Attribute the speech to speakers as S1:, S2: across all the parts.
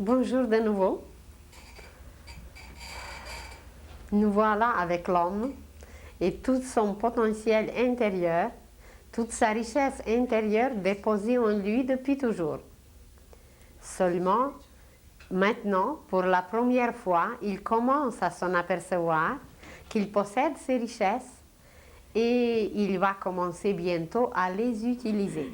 S1: Bonjour de nouveau. Nous voilà avec l'homme et tout son potentiel intérieur, toute sa richesse intérieure déposée en lui depuis toujours. Seulement, maintenant, pour la première fois, il commence à s'en apercevoir qu'il possède ces richesses et il va commencer bientôt à les utiliser.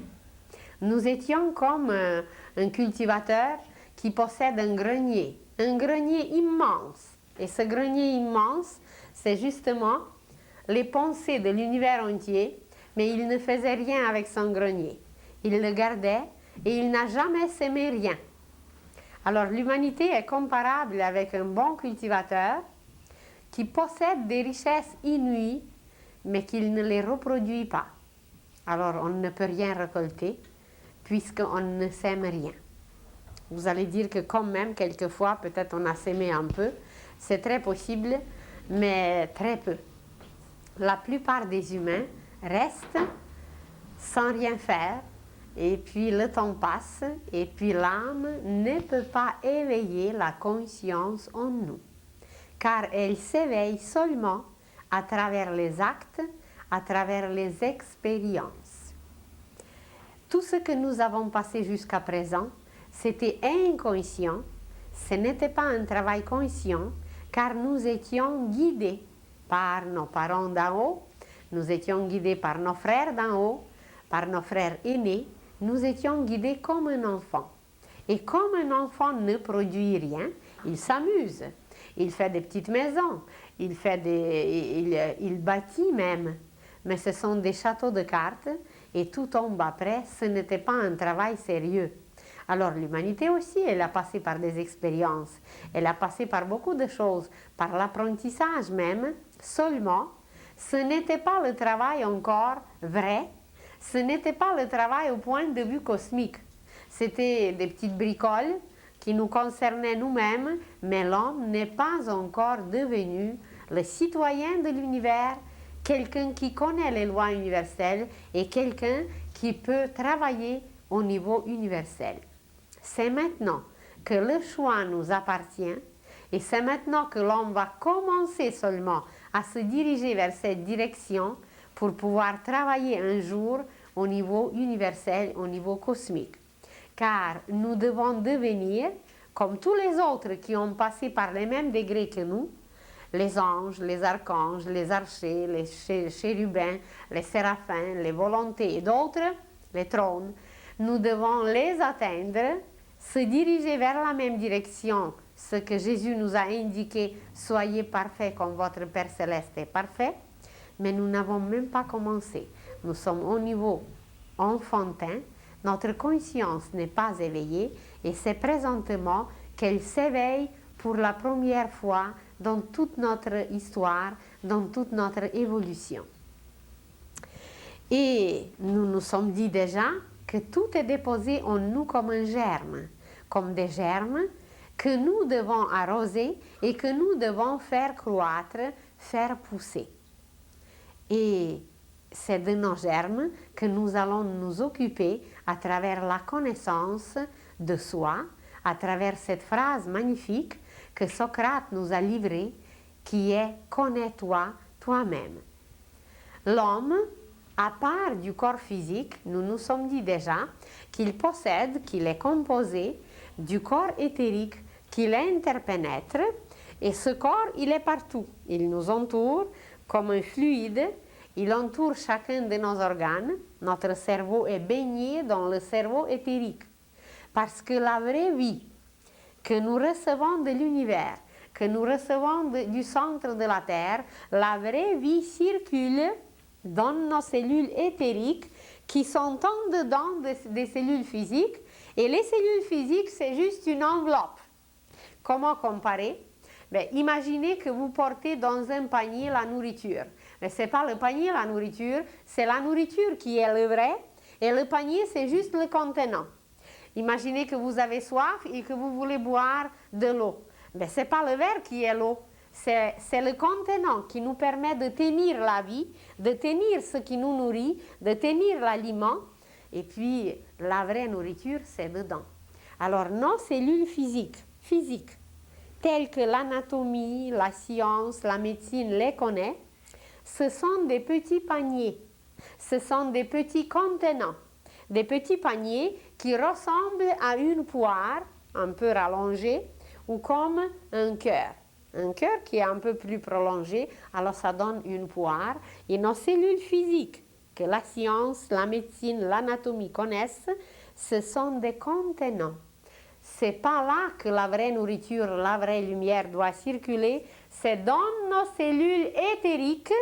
S1: Nous étions comme un cultivateur qui possède un grenier immense. Et ce grenier immense, c'est justement les pensées de l'univers entier, mais il ne faisait rien avec son grenier. Il le gardait et il n'a jamais sémé rien. Alors l'humanité est comparable avec un bon cultivateur qui possède des richesses inouïes, mais qu'il ne les reproduit pas. Alors on ne peut rien récolter puisqu'on ne sème rien. Vous allez dire que quand même, quelquefois, peut-être on a sémé un peu. C'est très possible, mais très peu. La plupart des humains restent sans rien faire, et puis le temps passe, et puis l'âme ne peut pas éveiller la conscience en nous, car elle s'éveille seulement à travers les actes, à travers les expériences. Tout ce que nous avons passé jusqu'à présent, c'était inconscient, ce n'était pas un travail conscient, car nous étions guidés par nos parents d'en haut, nous étions guidés par nos frères d'en haut, par nos frères aînés, nous étions guidés comme un enfant. Et comme un enfant ne produit rien, il s'amuse, il fait des petites maisons, il bâtit même, mais ce sont des châteaux de cartes et tout tombe après, ce n'était pas un travail sérieux. Alors l'humanité aussi, elle a passé par des expériences, elle a passé par beaucoup de choses, par l'apprentissage même, seulement, ce n'était pas le travail encore vrai, ce n'était pas le travail au point de vue cosmique. C'était des petites bricoles qui nous concernaient nous-mêmes, mais l'homme n'est pas encore devenu le citoyen de l'univers, quelqu'un qui connaît les lois universelles et quelqu'un qui peut travailler au niveau universel. C'est maintenant que le choix nous appartient et c'est maintenant que l'homme va commencer seulement à se diriger vers cette direction pour pouvoir travailler un jour au niveau universel, au niveau cosmique. Car nous devons devenir, comme tous les autres qui ont passé par les mêmes degrés que nous, les anges, les archanges, les archers, les chérubins, les séraphins, les volontés et d'autres, les trônes, nous devons les atteindre, se diriger vers la même direction, ce que Jésus nous a indiqué, soyez parfaits comme votre Père Céleste est parfait, mais nous n'avons même pas commencé. Nous sommes au niveau enfantin, notre conscience n'est pas éveillée et c'est présentement qu'elle s'éveille pour la première fois dans toute notre histoire, dans toute notre évolution. Et nous nous sommes dit déjà que tout est déposé en nous comme un germe, comme des germes que nous devons arroser et que nous devons faire croître, faire pousser. Et c'est de nos germes que nous allons nous occuper à travers la connaissance de soi, à travers cette phrase magnifique que Socrate nous a livrée, qui est « Connais-toi toi-même ». L'homme, à part du corps physique, nous nous sommes dit déjà qu'il possède, qu'il est composé du corps éthérique qui l'interpénètre, et ce corps, il est partout. Il nous entoure comme un fluide, il entoure chacun de nos organes. Notre cerveau est baigné dans le cerveau éthérique. Parce que la vraie vie que nous recevons de l'univers, que nous recevons du centre de la Terre, la vraie vie circule dans nos cellules éthériques qui sont en dedans des cellules physiques. Et les cellules physiques, c'est juste une enveloppe. Comment comparer? Imaginez que vous portez dans un panier la nourriture. Mais ce n'est pas le panier la nourriture, c'est la nourriture qui est le vrai et le panier c'est juste le contenant. Imaginez que vous avez soif et que vous voulez boire de l'eau. Ce n'est pas le verre qui est l'eau, c'est le contenant qui nous permet de tenir la vie, de tenir ce qui nous nourrit, de tenir l'aliment et puis la vraie nourriture c'est dedans. Alors, nos cellules physiques, telles que l'anatomie, la science, la médecine les connaît, ce sont des petits paniers, ce sont des petits contenants, des petits paniers qui ressemblent à une poire un peu rallongée ou comme un cœur. Un cœur qui est un peu plus prolongé, alors ça donne une poire. Et nos cellules physiques, que la science, la médecine, l'anatomie connaissent, ce sont des contenants. C'est pas là que la vraie nourriture, la vraie lumière doit circuler, c'est dans nos cellules éthériques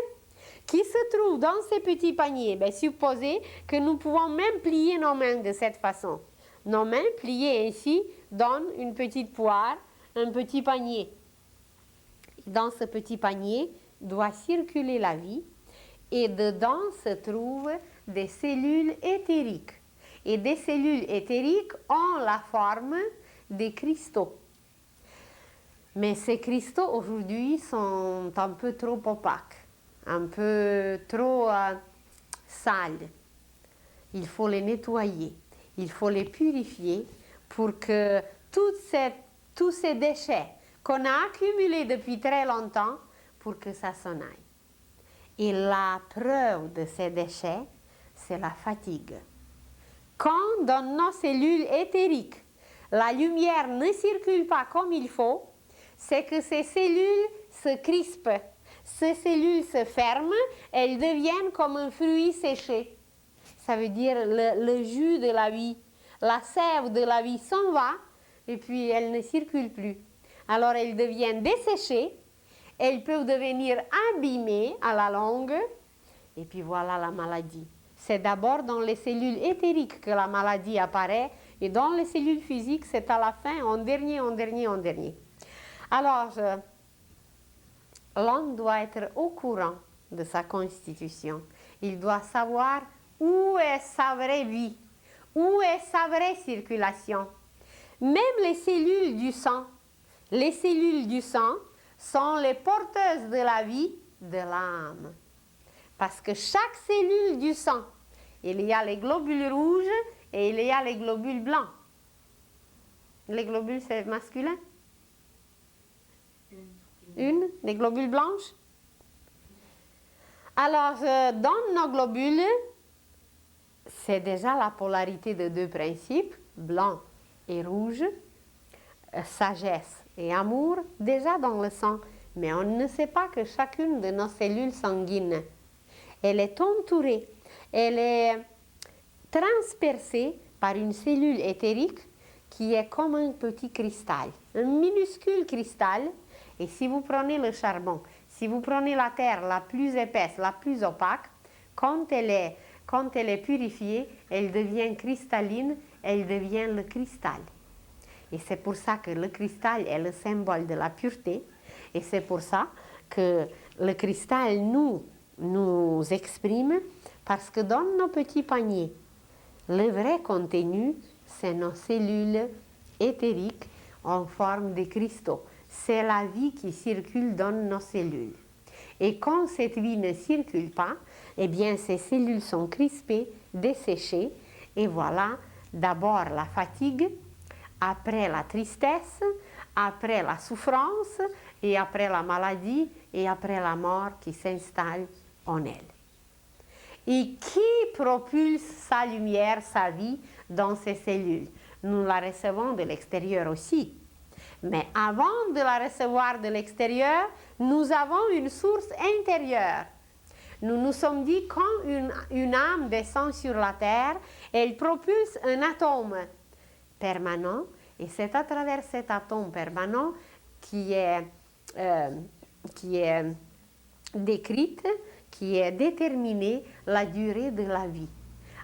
S1: qui se trouvent dans ces petits paniers. Ben, supposez que nous pouvons même plier nos mains de cette façon. Nos mains pliées ainsi donnent une petite poire, un petit panier. Dans ce petit panier doit circuler la vie et dedans se trouvent des cellules éthériques. Et des cellules éthériques ont la forme des cristaux. Mais ces cristaux aujourd'hui sont un peu trop opaques, un peu trop sales. Il faut les nettoyer, il faut les purifier pour que tous ces déchets qu'on a accumulés depuis très longtemps, pour que ça s'en aille. Et la preuve de ces déchets, c'est la fatigue. Quand dans nos cellules éthériques, la lumière ne circule pas comme il faut, c'est que ces cellules se crispent, ces cellules se ferment, elles deviennent comme un fruit séché. Ça veut dire le jus de la vie, la sève de la vie s'en va et puis elle ne circule plus. Alors elles deviennent desséchées, elles peuvent devenir abîmées à la longue et puis voilà la maladie. C'est d'abord dans les cellules éthériques que la maladie apparaît et dans les cellules physiques, c'est à la fin, en dernier. Alors, l'homme doit être au courant de sa constitution. Il doit savoir où est sa vraie vie, où est sa vraie circulation. Même les cellules du sang sont les porteuses de la vie de l'âme. Parce que chaque cellule du sang, il y a les globules rouges et il y a les globules blancs. Les globules, c'est masculin? Une, les globules blanches. Alors, dans nos globules, c'est déjà la polarité de deux principes, blanc et rouge, sagesse et amour, déjà dans le sang. Mais on ne sait pas que chacune de nos cellules sanguines, elle est entourée, elle est transpercée par une cellule éthérique qui est comme un petit cristal, un minuscule cristal. Et si vous prenez le charbon, si vous prenez la terre la plus épaisse, la plus opaque, quand elle est purifiée, elle devient cristalline, elle devient le cristal. Et c'est pour ça que le cristal est le symbole de la pureté. Et c'est pour ça que le cristal nous exprime, parce que dans nos petits paniers, le vrai contenu, c'est nos cellules éthériques en forme de cristaux. C'est la vie qui circule dans nos cellules. Et quand cette vie ne circule pas, eh bien ces cellules sont crispées, desséchées, et voilà d'abord la fatigue, après la tristesse, après la souffrance, et après la maladie, et après la mort qui s'installe en elle. Et qui propulse sa lumière, sa vie dans ces cellules? Nous la recevons de l'extérieur aussi. Mais avant de la recevoir de l'extérieur, nous avons une source intérieure. Nous nous sommes dit, quand une âme descend sur la terre, elle propulse un atome permanent, et c'est à travers cet atome permanent qui est décrite, qui est déterminée la durée de la vie.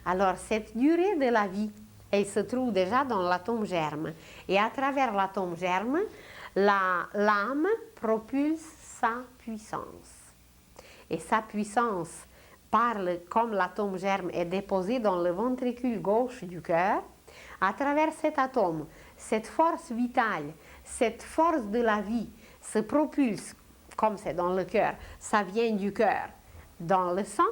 S1: Alors cette durée de la vie, elle se trouve déjà dans l'atome germe. Et à travers l'atome germe, l'âme propulse sa puissance. Et sa puissance parle, comme l'atome germe est déposé dans le ventricule gauche du cœur, à travers cet atome, cette force vitale, cette force de la vie se propulse, comme c'est dans le cœur, ça vient du cœur dans le sang,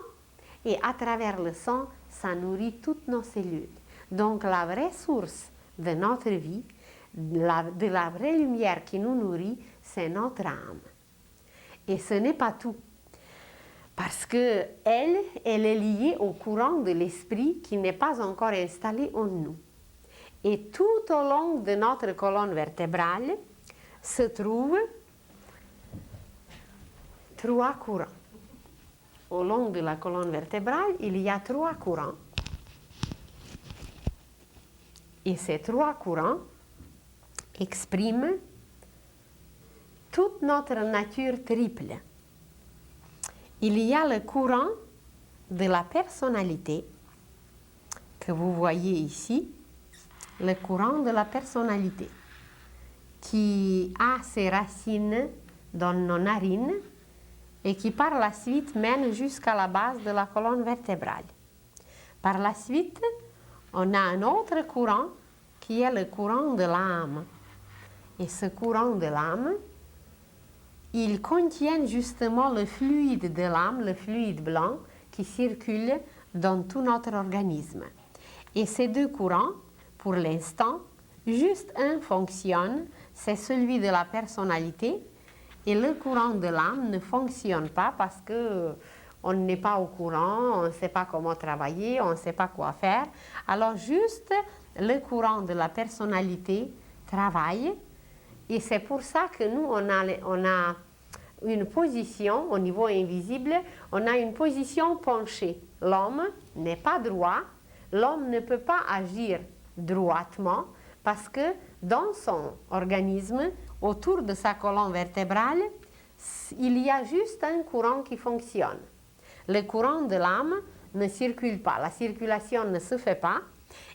S1: et à travers le sang, ça nourrit toutes nos cellules. Donc la vraie source de notre vie, de la vraie lumière qui nous nourrit, c'est notre âme. Et ce n'est pas tout. Parce qu'elle est liée au courant de l'esprit qui n'est pas encore installé en nous. Et tout au long de notre colonne vertébrale se trouvent 3 courants. Au long de la colonne vertébrale, il y a 3 courants. Et ces 3 courants expriment toute notre nature triple. Il y a le courant de la personnalité que vous voyez ici, le courant de la personnalité qui a ses racines dans nos narines et qui par la suite mène jusqu'à la base de la colonne vertébrale. Par la suite, on a un autre courant qui est le courant de l'âme. Et ce courant de l'âme, il contient justement le fluide de l'âme, le fluide blanc qui circule dans tout notre organisme. Et ces 2 courants, pour l'instant, juste un fonctionne, c'est celui de la personnalité, et le courant de l'âme ne fonctionne pas parce qu'on n'est pas au courant, on ne sait pas comment travailler, on ne sait pas quoi faire. Alors juste le courant de la personnalité travaille, et c'est pour ça que nous, on a une position au niveau invisible, on a une position penchée. L'homme n'est pas droit, l'homme ne peut pas agir droitement parce que dans son organisme, autour de sa colonne vertébrale, il y a juste un courant qui fonctionne. Le courant de l'âme ne circule pas, la circulation ne se fait pas.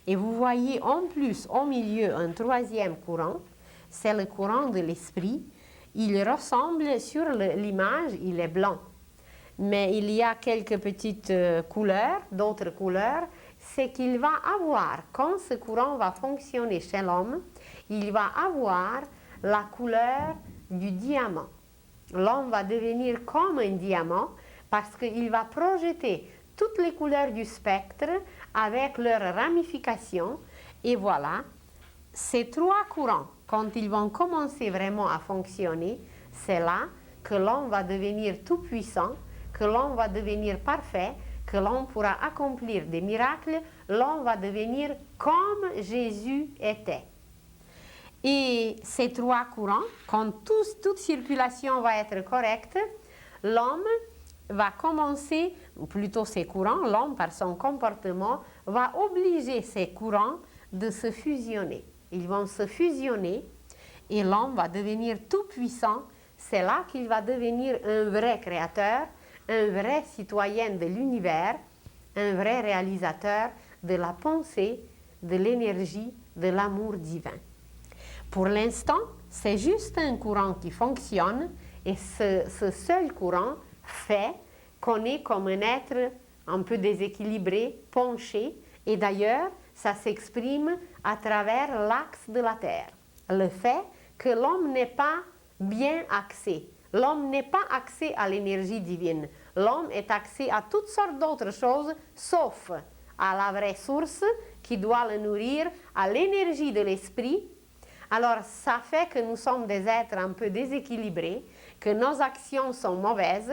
S1: Et vous voyez en plus au milieu un 3e courant, c'est le courant de l'esprit. Il ressemble sur l'image, il est blanc. Mais il y a quelques petites couleurs, d'autres couleurs, c'est qu'il va avoir, quand ce courant va fonctionner chez l'homme, il va avoir la couleur du diamant. L'homme va devenir comme un diamant parce qu'il va projeter toutes les couleurs du spectre avec leurs ramifications. Et voilà, ces 3 courants, quand ils vont commencer vraiment à fonctionner, c'est là que l'homme va devenir tout puissant, que l'homme va devenir parfait, que l'homme pourra accomplir des miracles, l'homme va devenir comme Jésus était. Et ces 3 courants, quand toute circulation va être correcte, l'homme va commencer, ou plutôt ces courants, l'homme par son comportement, va obliger ces courants de se fusionner. Ils vont se fusionner et l'homme va devenir tout puissant. C'est là qu'il va devenir un vrai créateur, un vrai citoyen de l'univers, un vrai réalisateur de la pensée, de l'énergie, de l'amour divin. Pour l'instant, c'est juste un courant qui fonctionne et ce seul courant fait qu'on est comme un être un peu déséquilibré, penché, et d'ailleurs, ça s'exprime à travers l'axe de la Terre. Le fait que l'homme n'est pas bien axé. L'homme n'est pas axé à l'énergie divine. L'homme est axé à toutes sortes d'autres choses, sauf à la vraie source qui doit le nourrir, à l'énergie de l'esprit. Alors, ça fait que nous sommes des êtres un peu déséquilibrés, que nos actions sont mauvaises,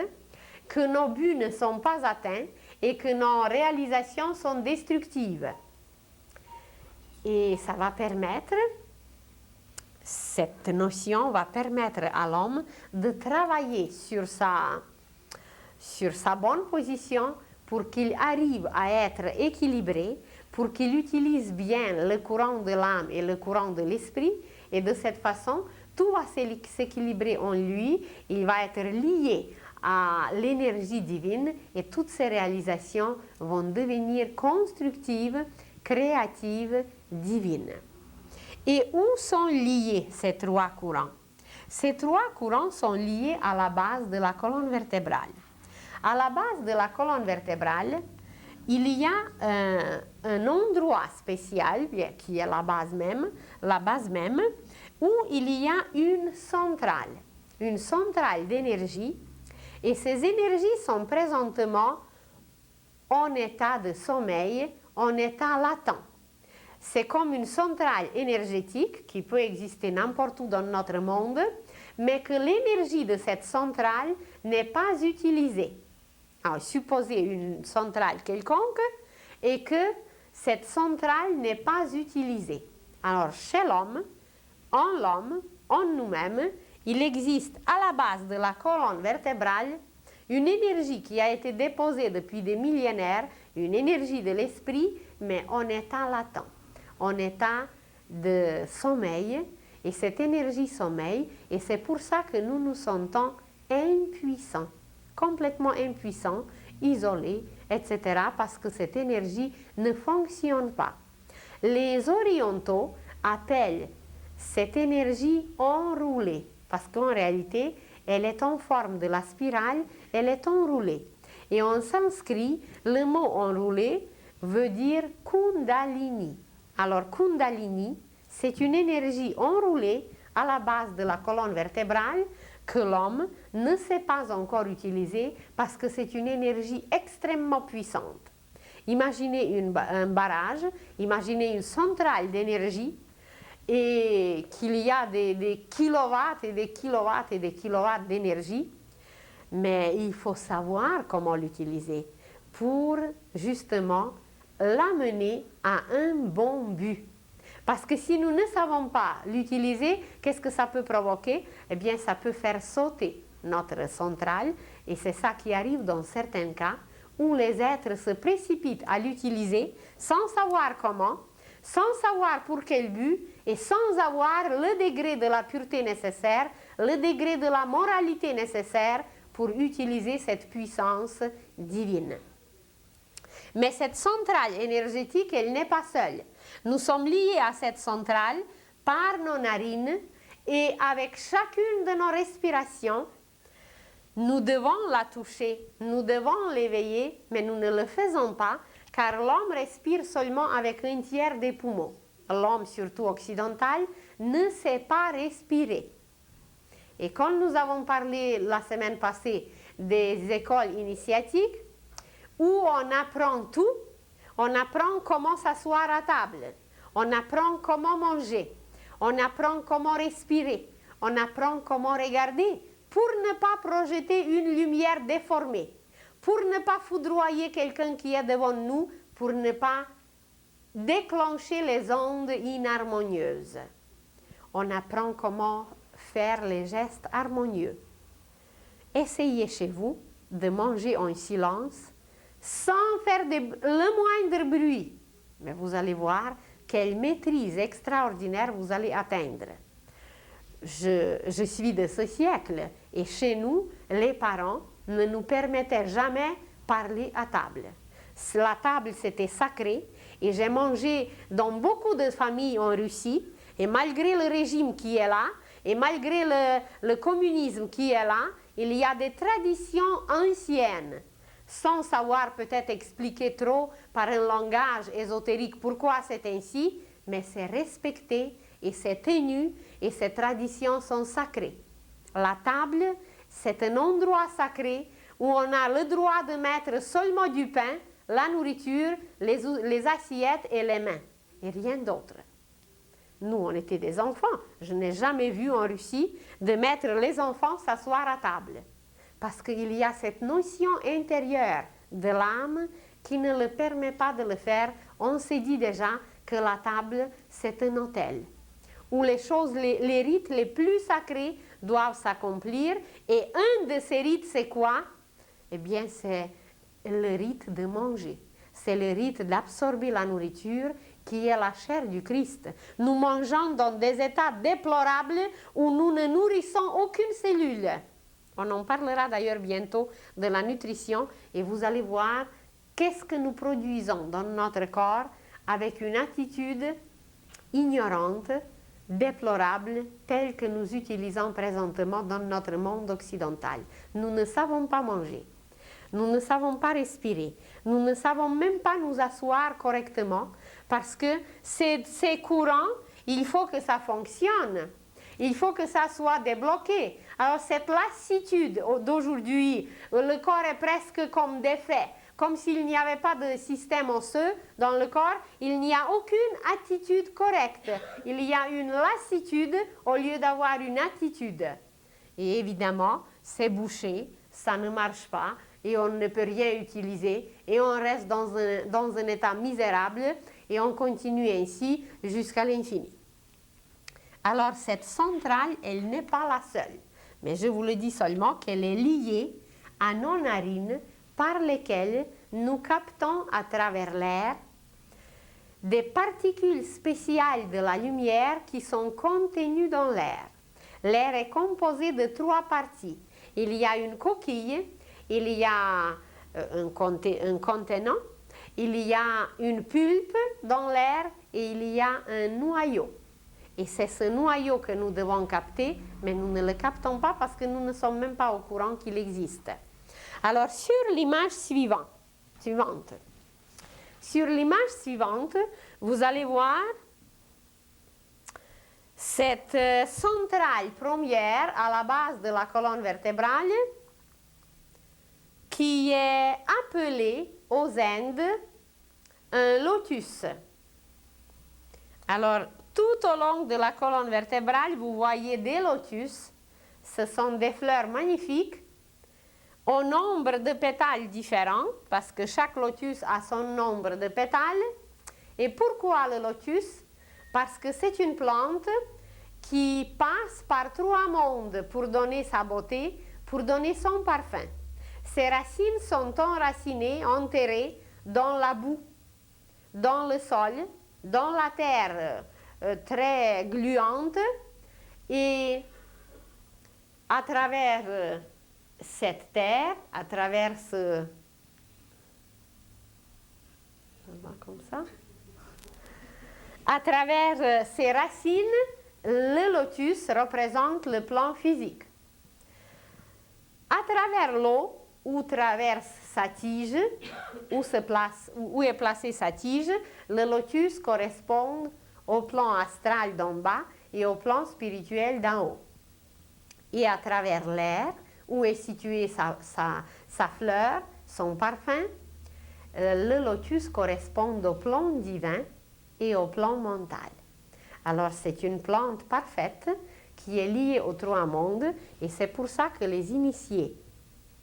S1: que nos buts ne sont pas atteints et que nos réalisations sont destructives. Et ça va permettre, cette notion va permettre à l'homme de travailler sur sa bonne position pour qu'il arrive à être équilibré, pour qu'il utilise bien le courant de l'âme et le courant de l'esprit. Et de cette façon, tout va s'équilibrer en lui, il va être lié à l'énergie divine et toutes ses réalisations vont devenir constructives, créatives, divines. Et où sont liés ces 3 courants? Ces 3 courants sont liés à la base de la colonne vertébrale. À la base de la colonne vertébrale, il y a un endroit spécial, qui est la base même, où il y a une centrale d'énergie, et ces énergies sont présentement en état de sommeil, en état latent. c'est comme une centrale énergétique qui peut exister n'importe où dans notre monde, mais que l'énergie de cette centrale n'est pas utilisée. Alors, supposez une centrale quelconque et que cette centrale n'est pas utilisée. Alors, chez l'homme, en nous-mêmes, il existe à la base de la colonne vertébrale une énergie qui a été déposée depuis des millénaires, une énergie de l'esprit, mais en état latent, en état de sommeil, et cette énergie sommeille, et c'est pour ça que nous nous sentons impuissants, complètement impuissants, isolés, etc., parce que cette énergie ne fonctionne pas. Les orientaux appellent cette énergie enroulée, parce qu'en réalité, elle est en forme de la spirale, elle est enroulée. Et en sanskrit, le mot enroulé veut dire Kundalini. Alors Kundalini, c'est une énergie enroulée à la base de la colonne vertébrale que l'homme ne sait pas encore utiliser parce que c'est une énergie extrêmement puissante. Imaginez un barrage, imaginez une centrale d'énergie et qu'il y a des kilowatts et des kilowatts et des kilowatts d'énergie, mais il faut savoir comment l'utiliser pour justement l'amener à un bon but. Parce que si nous ne savons pas l'utiliser, qu'est-ce que ça peut provoquer? Eh bien, ça peut faire sauter notre centrale, et c'est ça qui arrive dans certains cas, où les êtres se précipitent à l'utiliser sans savoir comment, sans savoir pour quel but, et sans avoir le degré de la pureté nécessaire, le degré de la moralité nécessaire pour utiliser cette puissance divine. Mais cette centrale énergétique, elle n'est pas seule. Nous sommes liés à cette centrale par nos narines et avec chacune de nos respirations, nous devons la toucher, nous devons l'éveiller, mais nous ne le faisons pas car l'homme respire seulement avec un tiers des poumons. L'homme, surtout occidental, ne sait pas respirer. Et quand nous avons parlé la semaine passée des écoles initiatiques, où on apprend tout, on apprend comment s'asseoir à table, on apprend comment manger, on apprend comment respirer, on apprend comment regarder pour ne pas projeter une lumière déformée, pour ne pas foudroyer quelqu'un qui est devant nous, pour ne pas déclencher les ondes inharmonieuses. On apprend comment faire les gestes harmonieux. Essayez chez vous de manger en silence sans faire le moindre bruit. Mais vous allez voir quelle maîtrise extraordinaire vous allez atteindre. Je suis de ce siècle et chez nous, les parents ne nous permettaient jamais parler à table. La table, c'était sacré et j'ai mangé dans beaucoup de familles en Russie et malgré le régime qui est là et malgré le communisme qui est là, il y a des traditions anciennes. Sans savoir peut-être expliquer trop par un langage ésotérique pourquoi c'est ainsi, mais c'est respecté et c'est tenu et ces traditions sont sacrées. La table, c'est un endroit sacré où on a le droit de mettre seulement du pain, la nourriture, les assiettes et les mains, et rien d'autre. Nous, on était des enfants. Je n'ai jamais vu en Russie de mettre les enfants s'asseoir à table. Parce qu'il y a cette notion intérieure de l'âme qui ne le permet pas de le faire. On s'est dit déjà que la table, c'est un autel, où les choses, les rites les plus sacrés doivent s'accomplir. Et un de ces rites, c'est quoi? Eh bien, c'est le rite de manger. C'est le rite d'absorber la nourriture qui est la chair du Christ. Nous mangeons dans des états déplorables où nous ne nourrissons aucune cellule. On en parlera d'ailleurs bientôt de la nutrition et vous allez voir qu'est-ce que nous produisons dans notre corps avec une attitude ignorante, déplorable, telle que nous utilisons présentement dans notre monde occidental. Nous ne savons pas manger, nous ne savons pas respirer, nous ne savons même pas nous asseoir correctement parce que c'est courant, il faut que ça fonctionne. Il faut que ça soit débloqué. Alors cette lassitude d'aujourd'hui, le corps est presque comme défait. comme s'il n'y avait pas de système osseux dans le corps, il n'y a aucune attitude correcte. Il y a une lassitude au lieu d'avoir une attitude. Et évidemment, c'est bouché, ça ne marche pas et on ne peut rien utiliser et on reste dans un état misérable et on continue ainsi jusqu'à l'infini. Alors cette centrale, elle n'est pas la seule, mais je vous le dis seulement qu'elle est liée à nos narines par lesquelles nous captons à travers l'air des particules spéciales de la lumière qui sont contenues dans l'air. L'air est composé de 3 parties. Il y a une coquille, il y a un contenant, il y a une pulpe dans l'air et il y a un noyau. Et c'est ce noyau que nous devons capter, mais nous ne le captons pas parce que nous ne sommes même pas au courant qu'il existe. Alors, sur l'image suivante, vous allez voir cette centrale première à la base de la colonne vertébrale qui est appelée aux Indes un lotus. Alors, tout au long de la colonne vertébrale, vous voyez des lotus. Ce sont des fleurs magnifiques au nombre de pétales différents, parce que chaque lotus a son nombre de pétales. Et pourquoi le lotus? Parce que c'est une plante qui passe par 3 mondes pour donner sa beauté, pour donner son parfum. Ses racines sont enracinées, enterrées dans la boue, dans le sol, dans la terre très gluante, et à travers cette terre, à travers comme ça, à travers ses racines, le lotus représente le plan physique. À travers l'eau, où traverse sa tige, où est placée sa tige, le lotus correspond au plan astral d'en bas et au plan spirituel d'en haut. Et à travers l'air, où est située sa fleur, son parfum, le lotus correspond au plan divin et au plan mental. Alors c'est une plante parfaite qui est liée aux 3 mondes et c'est pour ça que les initiés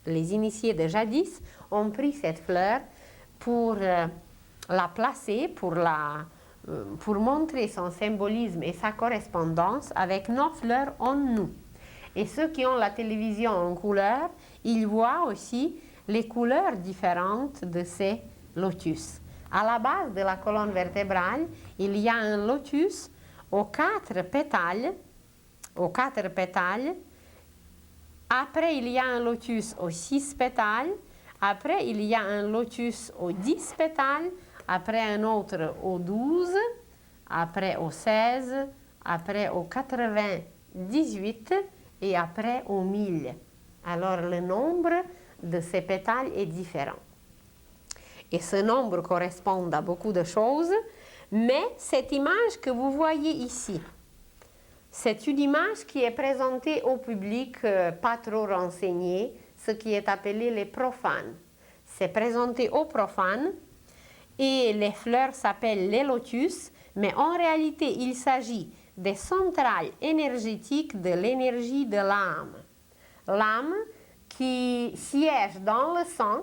S1: de jadis ont pris cette fleur pour la placer, pour montrer son symbolisme et sa correspondance avec nos fleurs en nous. Et ceux qui ont la télévision en couleur, ils voient aussi les couleurs différentes de ces lotus. À la base de la colonne vertébrale, il y a un lotus aux 4 pétales. Après, il y a un lotus aux 6 pétales. Après, il y a un lotus aux 10 pétales. Après, un autre aux 12. Après, aux 16. Après, aux 98. Et après, aux 1000. Alors, le nombre de ces pétales est différent. Et ce nombre correspond à beaucoup de choses. Mais cette image que vous voyez ici, c'est une image qui est présentée au public pas trop renseigné, ce qui est appelé les profanes. C'est présenté aux profanes et les fleurs s'appellent les lotus, mais en réalité, il s'agit des centrales énergétiques de l'énergie de l'âme. L'âme qui siège dans le sang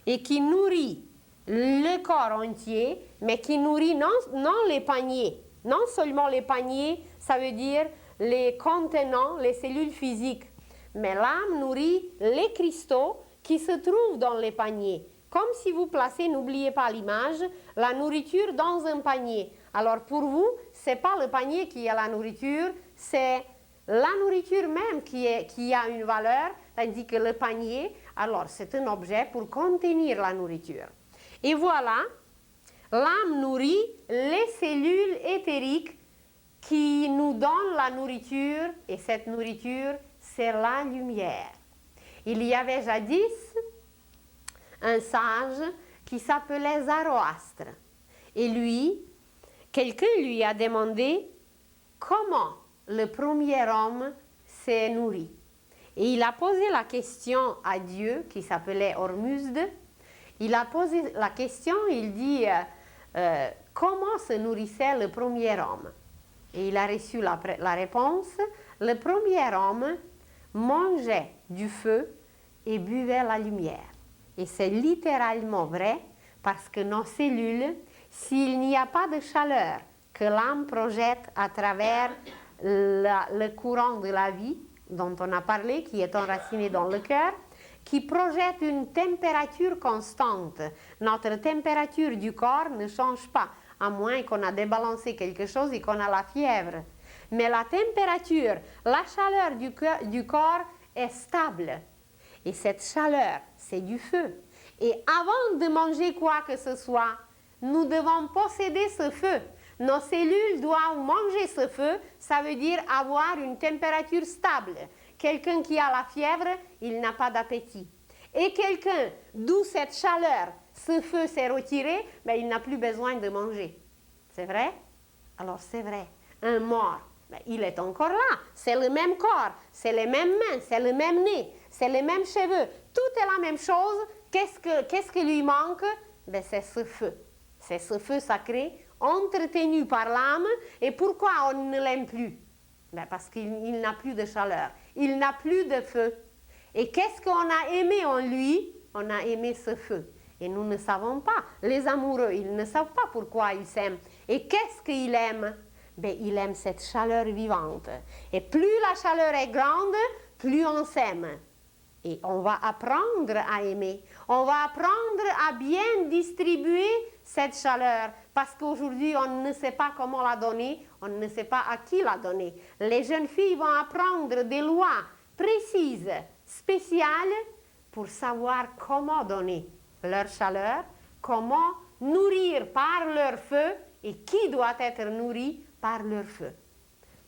S1: et qui nourrit le corps entier, mais qui nourrit non les paniers, non seulement les paniers, ça veut dire les contenants, les cellules physiques, mais l'âme nourrit les cristaux qui se trouvent dans les paniers. Comme si vous placez, n'oubliez pas l'image, la nourriture dans un panier. Alors pour vous, ce n'est pas le panier qui a la nourriture, c'est la nourriture même qui a une valeur, tandis que le panier, alors c'est un objet pour contenir la nourriture. Et voilà, l'âme nourrit les cellules éthériques qui nous donnent la nourriture, et cette nourriture, c'est la lumière. Il y avait jadis un sage qui s'appelait Zoroastre. Et lui, quelqu'un lui a demandé comment le premier homme s'est nourri. Et il a posé la question à Dieu, qui s'appelait Ormuzd, Il a posé la question, il dit comment se nourrissait le premier homme? Et il a reçu la réponse, le premier homme mangeait du feu et buvait la lumière. Et c'est littéralement vrai parce que nos cellules, s'il n'y a pas de chaleur que l'âme projette à travers le courant de la vie dont on a parlé, qui est enraciné dans le cœur, qui projette une température constante. Notre température du corps ne change pas, à moins qu'on a débalancé quelque chose et qu'on a la fièvre. Mais la température, la chaleur du corps est stable. Et cette chaleur, c'est du feu. Et avant de manger quoi que ce soit, nous devons posséder ce feu. Nos cellules doivent manger ce feu, ça veut dire avoir une température stable. Quelqu'un qui a la fièvre, il n'a pas d'appétit. Et quelqu'un d'où cette chaleur, ce feu s'est retiré, ben, il n'a plus besoin de manger. C'est vrai? Alors c'est vrai. Un mort, ben, il est encore là. C'est le même corps, c'est les mêmes mains, c'est le même nez, c'est les mêmes cheveux. Tout est la même chose. Qu'est-ce qui lui manque? Ben, c'est ce feu. C'est ce feu sacré entretenu par l'âme. Et pourquoi on ne l'aime plus? Ben, parce qu'il n'a plus de chaleur. Il n'a plus de feu. Et qu'est-ce qu'on a aimé en lui? On a aimé ce feu. Et nous ne savons pas. Les amoureux, ils ne savent pas pourquoi ils s'aiment. Et qu'est-ce qu'ils aiment? Ben, il aime cette chaleur vivante. Et plus la chaleur est grande, plus on s'aime. Et on va apprendre à aimer. On va apprendre à bien distribuer cette chaleur. Parce qu'aujourd'hui, on ne sait pas comment la donner. On ne sait pas à qui la donner. Les jeunes filles vont apprendre des lois précises, spéciales, pour savoir comment donner leur chaleur, comment nourrir par leur feu et qui doit être nourri par leur feu.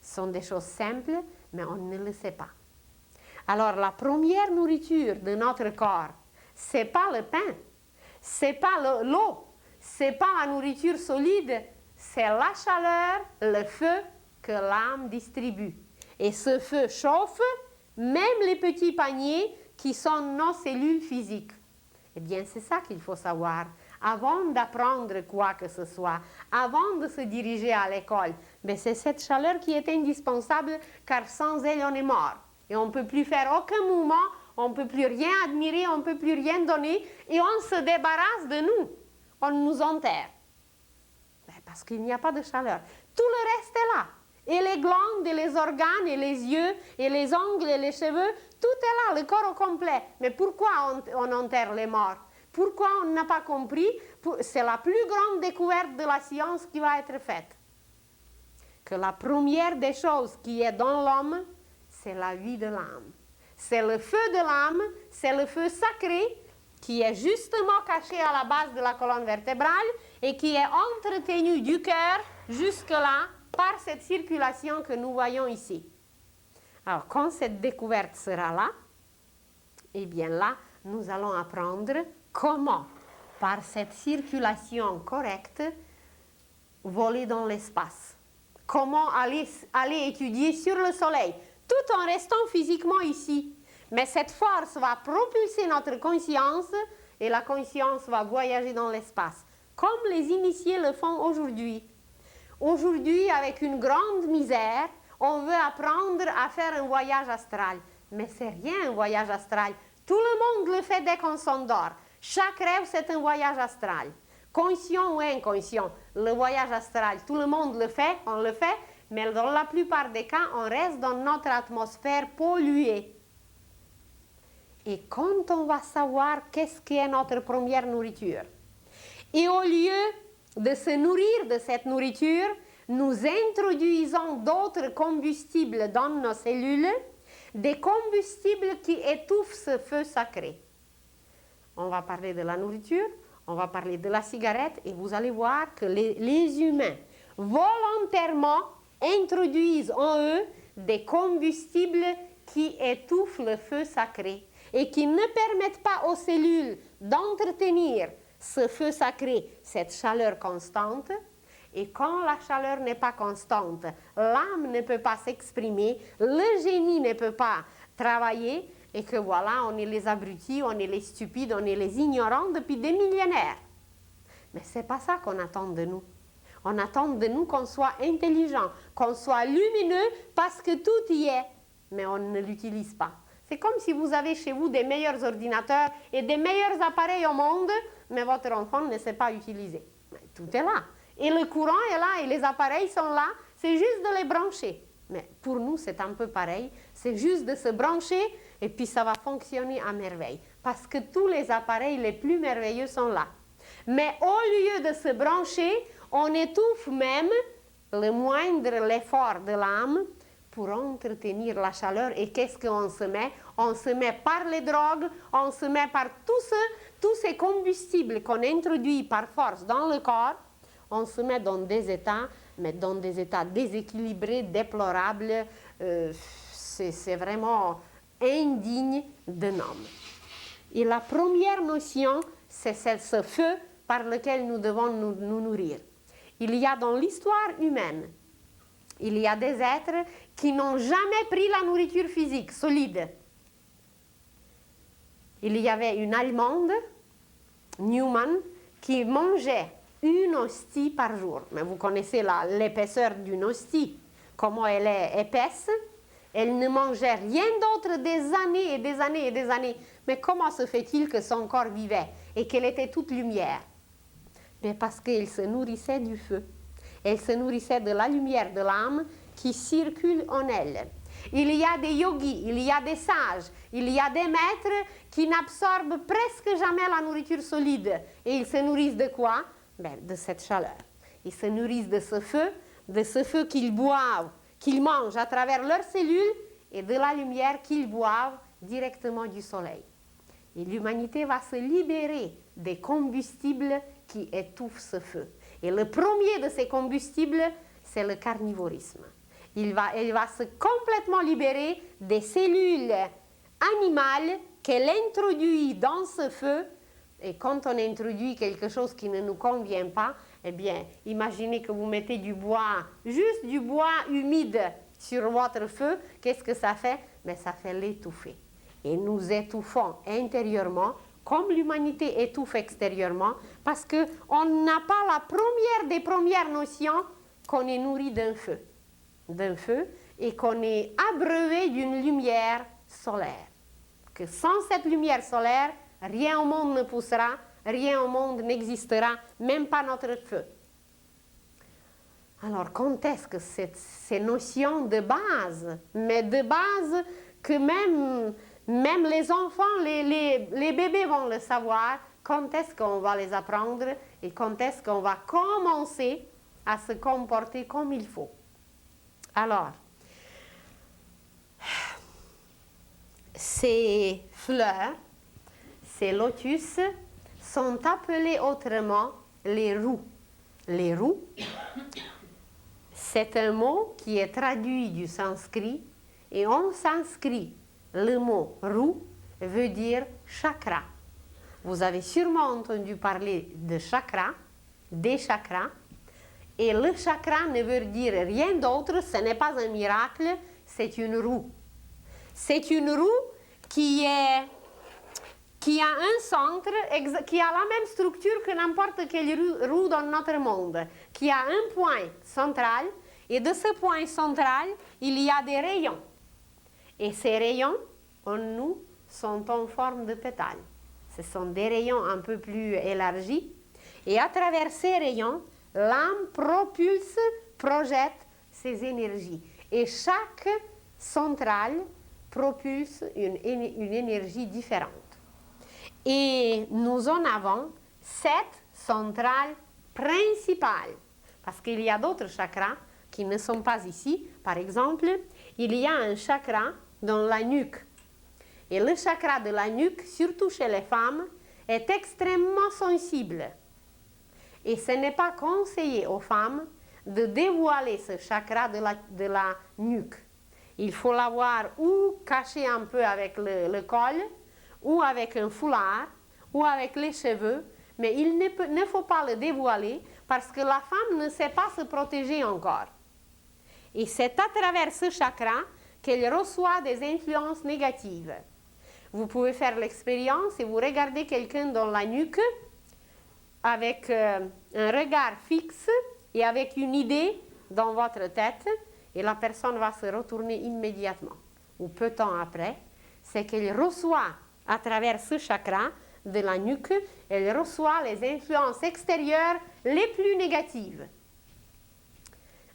S1: Ce sont des choses simples, mais on ne le sait pas. Alors la première nourriture de notre corps, c'est pas le pain, c'est pas l'eau, c'est pas la nourriture solide, c'est la chaleur, le feu que l'âme distribue. Et ce feu chauffe même les petits paniers qui sont nos cellules physiques. Eh bien, c'est ça qu'il faut savoir. Avant d'apprendre quoi que ce soit, avant de se diriger à l'école, mais c'est cette chaleur qui est indispensable, car sans elle, on est mort. Et on ne peut plus faire aucun mouvement, on ne peut plus rien admirer, on ne peut plus rien donner, et on se débarrasse de nous. On nous enterre. Parce qu'il n'y a pas de chaleur. Tout le reste est là. Et les glandes, et les organes, et les yeux, et les ongles, et les cheveux, tout est là, le corps au complet. Mais pourquoi on enterre les morts? Pourquoi on n'a pas compris? C'est la plus grande découverte de la science qui va être faite. Que la première des choses qui est dans l'homme, c'est la vie de l'âme. C'est le feu de l'âme, c'est le feu sacré qui est justement caché à la base de la colonne vertébrale et qui est entretenu du cœur jusque-là par cette circulation que nous voyons ici. Alors, quand cette découverte sera là, eh bien là, nous allons apprendre comment, par cette circulation correcte, voler dans l'espace. Comment aller étudier sur le soleil, tout en restant physiquement ici. Mais cette force va propulser notre conscience et la conscience va voyager dans l'espace, comme les initiés le font aujourd'hui. Aujourd'hui, avec une grande misère, on veut apprendre à faire un voyage astral. Mais c'est rien un voyage astral. Tout le monde le fait dès qu'on s'endort. Chaque rêve, c'est un voyage astral. Conscient ou inconscient, le voyage astral, tout le monde le fait, on le fait, mais dans la plupart des cas, on reste dans notre atmosphère polluée. Et quand on va savoir qu'est-ce qui est notre première nourriture, et au lieu de se nourrir de cette nourriture, nous introduisons d'autres combustibles dans nos cellules, des combustibles qui étouffent ce feu sacré. On va parler de la nourriture, on va parler de la cigarette, et vous allez voir que les humains volontairement introduisent en eux des combustibles qui étouffent le feu sacré et qui ne permettent pas aux cellules d'entretenir ce feu sacré, cette chaleur constante. Et quand la chaleur n'est pas constante, l'âme ne peut pas s'exprimer, le génie ne peut pas travailler, et que voilà, on est les abrutis, on est les stupides, on est les ignorants depuis des millénaires. Mais ce n'est pas ça qu'on attend de nous. On attend de nous qu'on soit intelligent, qu'on soit lumineux parce que tout y est, mais on ne l'utilise pas. C'est comme si vous avez chez vous des meilleurs ordinateurs et des meilleurs appareils au monde, mais votre enfant ne sait pas utiliser. Mais tout est là. Et le courant est là et les appareils sont là, c'est juste de les brancher. Mais pour nous, c'est un peu pareil. C'est juste de se brancher et puis ça va fonctionner à merveille. Parce que tous les appareils les plus merveilleux sont là. Mais au lieu de se brancher, on étouffe même le moindre l'effort de l'âme pour entretenir la chaleur. Et qu'est-ce qu'on se met? On se met par les drogues, on se met par tous ces combustibles qu'on introduit par force dans le corps. On se met dans des états, mais dans des états déséquilibrés, déplorables. C'est vraiment indigne d'un homme. Et la première notion, c'est ce feu par lequel nous devons nous nourrir. Il y a dans l'histoire humaine, il y a des êtres qui n'ont jamais pris la nourriture physique solide. Il y avait une Allemande, Newman, qui mangeait une hostie par jour. Mais vous connaissez l'épaisseur d'une hostie, comment elle est épaisse. Elle ne mangeait rien d'autre des années et des années et des années. Mais comment se fait-il que son corps vivait et qu'elle était toute lumière? Mais parce qu'elle se nourrissait du feu. Elle se nourrissait de la lumière de l'âme qui circule en elle. Il y a des yogis, il y a des sages, il y a des maîtres qui n'absorbent presque jamais la nourriture solide. Et ils se nourrissent de quoi? De cette chaleur. Ils se nourrissent de ce feu qu'ils boivent, qu'ils mangent à travers leurs cellules et de la lumière qu'ils boivent directement du soleil. Et l'humanité va se libérer des combustibles qui étouffent ce feu. Et le premier de ces combustibles, c'est le carnivorisme. Elle va se complètement libérer des cellules animales qu'elle introduit dans ce feu. Et quand on introduit quelque chose qui ne nous convient pas, eh bien, imaginez que vous mettez du bois, juste du bois humide sur votre feu, qu'est-ce que ça fait? Mais ça fait l'étouffer. Et nous étouffons intérieurement, comme l'humanité étouffe extérieurement, parce qu'on n'a pas la première des premières notions qu'on est nourri d'un feu, et qu'on est abreuvé d'une lumière solaire. Que sans cette lumière solaire, rien au monde ne poussera, rien au monde n'existera, même pas notre feu. Alors, quand est-ce que ces notions de base, mais de base que même les enfants, les bébés vont le savoir, quand est-ce qu'on va les apprendre et quand est-ce qu'on va commencer à se comporter comme il faut? Alors, ces fleurs, ces lotus, sont appelés autrement les roux. Les roux, c'est un mot qui est traduit du sanskrit, et en sanskrit, le mot roux veut dire chakra. Vous avez sûrement entendu parler de chakra, des chakras, et le chakra ne veut dire rien d'autre, ce n'est pas un miracle, c'est une roue. C'est une roue qui a un centre, qui a la même structure que n'importe quelle roue dans notre monde, qui a un point central, et de ce point central, il y a des rayons. Et ces rayons, en nous, sont en forme de pétales. Ce sont des rayons un peu plus élargis, et à travers ces rayons, l'âme propulse, projette ses énergies. Et chaque centrale propulse une énergie différente. Et nous en avons 7 centrales principales. Parce qu'il y a d'autres chakras qui ne sont pas ici. Par exemple, il y a un chakra dans la nuque. Et le chakra de la nuque, surtout chez les femmes, est extrêmement sensible. Et ce n'est pas conseillé aux femmes de dévoiler ce chakra de la nuque. Il faut l'avoir ou caché un peu avec le col, ou avec un foulard, ou avec les cheveux, mais il ne faut pas le dévoiler parce que la femme ne sait pas se protéger encore. Et c'est à travers ce chakra qu'elle reçoit des influences négatives. Vous pouvez faire l'expérience et vous regardez quelqu'un dans la nuque avec un regard fixe et avec une idée dans votre tête et la personne va se retourner immédiatement. Ou peu de temps après, c'est qu'elle reçoit à travers ce chakra de la nuque, elle reçoit les influences extérieures les plus négatives.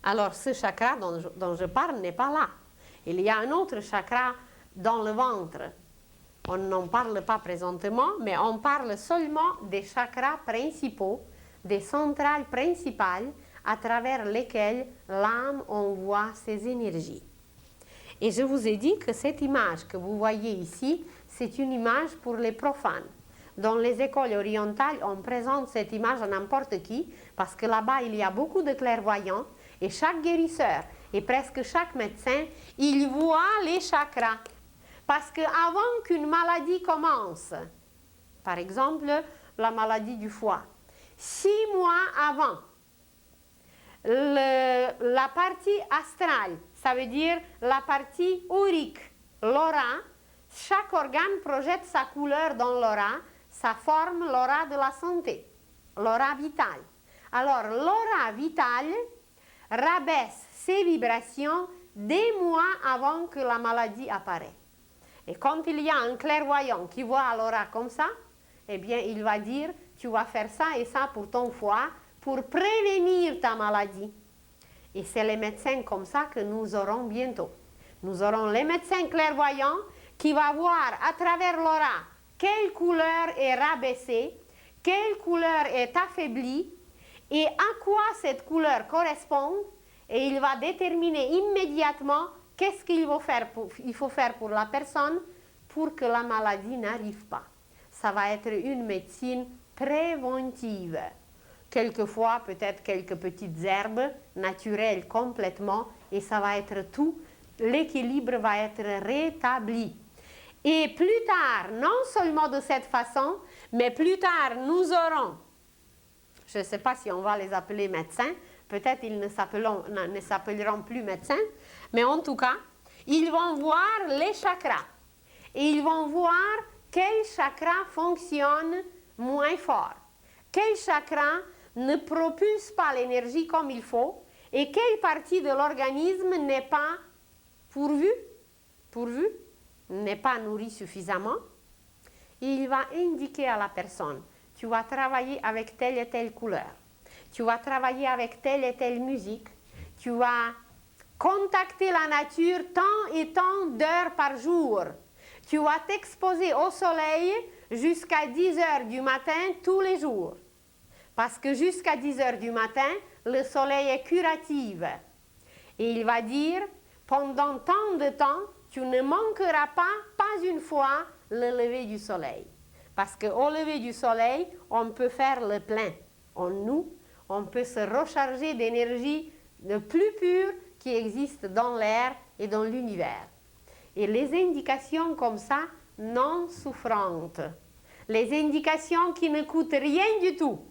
S1: Alors ce chakra dont je parle n'est pas là. Il y a un autre chakra dans le ventre. On n'en parle pas présentement, mais on parle seulement des chakras principaux, des centrales principales à travers lesquelles l'âme envoie ses énergies. Et je vous ai dit que cette image que vous voyez ici, c'est une image pour les profanes. Dans les écoles orientales, on présente cette image à n'importe qui, parce que là-bas, il y a beaucoup de clairvoyants, et chaque guérisseur et presque chaque médecin, il voit les chakras. Parce qu'avant qu'une maladie commence, par exemple la maladie du foie, 6 mois avant, la partie astrale, ça veut dire la partie aurique, l'aura, chaque organe projette sa couleur dans l'aura, ça forme l'aura de la santé, l'aura vitale. Alors l'aura vitale rabaisse ses vibrations des mois avant que la maladie apparaît. Et quand il y a un clairvoyant qui voit l'aura comme ça, eh bien il va dire tu vas faire ça et ça pour ton foie pour prévenir ta maladie. Et c'est les médecins comme ça que nous aurons bientôt. Nous aurons les médecins clairvoyants qui vont voir à travers l'aura quelle couleur est rabaissée, quelle couleur est affaiblie et à quoi cette couleur correspond. Et il va déterminer immédiatement qu'est-ce qu'il faut faire pour la personne pour que la maladie n'arrive pas. Ça va être une médecine préventive. Quelquefois, peut-être quelques petites herbes naturelles complètement, et ça va être tout. L'équilibre va être rétabli. Et plus tard, non seulement de cette façon, mais plus tard, nous aurons, je ne sais pas si on va les appeler médecins, peut-être ils ne s'appelleront plus médecins, mais en tout cas, ils vont voir les chakras. Et ils vont voir quel chakra fonctionne moins fort, quel chakra ne propulse pas l'énergie comme il faut et quelle partie de l'organisme n'est pas pourvue, n'est pas nourrie suffisamment. Et il va indiquer à la personne, tu vas travailler avec telle et telle couleur, tu vas travailler avec telle et telle musique, tu vas contacter la nature tant et tant d'heures par jour. Tu vas t'exposer au soleil jusqu'à 10 heures du matin tous les jours. Parce que jusqu'à 10 heures du matin, le soleil est curatif. Et il va dire, pendant tant de temps, tu ne manqueras pas une fois, le lever du soleil. Parce qu'au lever du soleil, on peut faire le plein. En nous, on peut se recharger d'énergie le plus pure qui existe dans l'air et dans l'univers. Et les indications comme ça, non souffrantes, les indications qui ne coûtent rien du tout,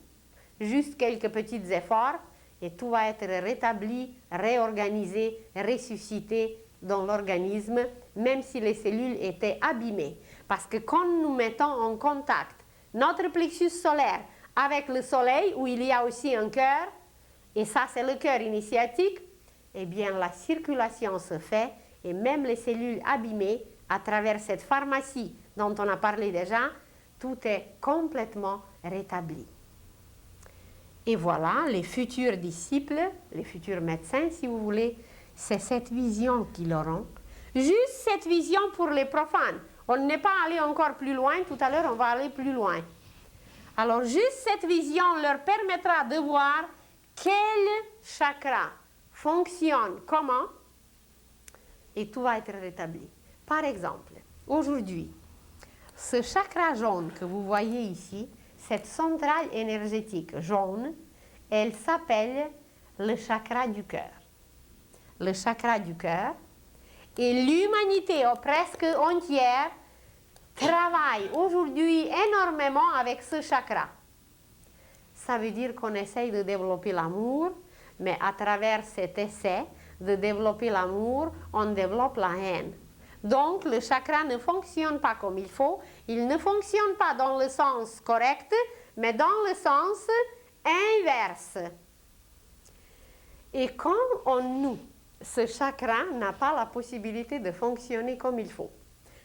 S1: juste quelques petits efforts, et tout va être rétabli, réorganisé, ressuscité dans l'organisme, même si les cellules étaient abîmées. Parce que quand nous mettons en contact notre plexus solaire avec le soleil, où il y a aussi un cœur, et ça c'est le cœur initiatique, eh bien la circulation se fait, et même les cellules abîmées, à travers cette pharmacie dont on a parlé déjà, tout est complètement rétabli. Et voilà, les futurs disciples, les futurs médecins, si vous voulez, c'est cette vision qu'ils auront. Juste cette vision pour les profanes. On n'est pas allé encore plus loin, tout à l'heure on va aller plus loin. Alors juste cette vision leur permettra de voir quel chakra fonctionne comment, et tout va être rétabli. Par exemple, aujourd'hui, ce chakra jaune que vous voyez ici, cette centrale énergétique jaune, elle s'appelle le chakra du cœur. Le chakra du cœur. Et l'humanité presque entière travaille aujourd'hui énormément avec ce chakra. Ça veut dire qu'on essaye de développer l'amour, mais à travers cet essai de développer l'amour, on développe la haine. Donc, le chakra ne fonctionne pas comme il faut. Il ne fonctionne pas dans le sens correct, mais dans le sens inverse. Et quand en nous, ce chakra n'a pas la possibilité de fonctionner comme il faut,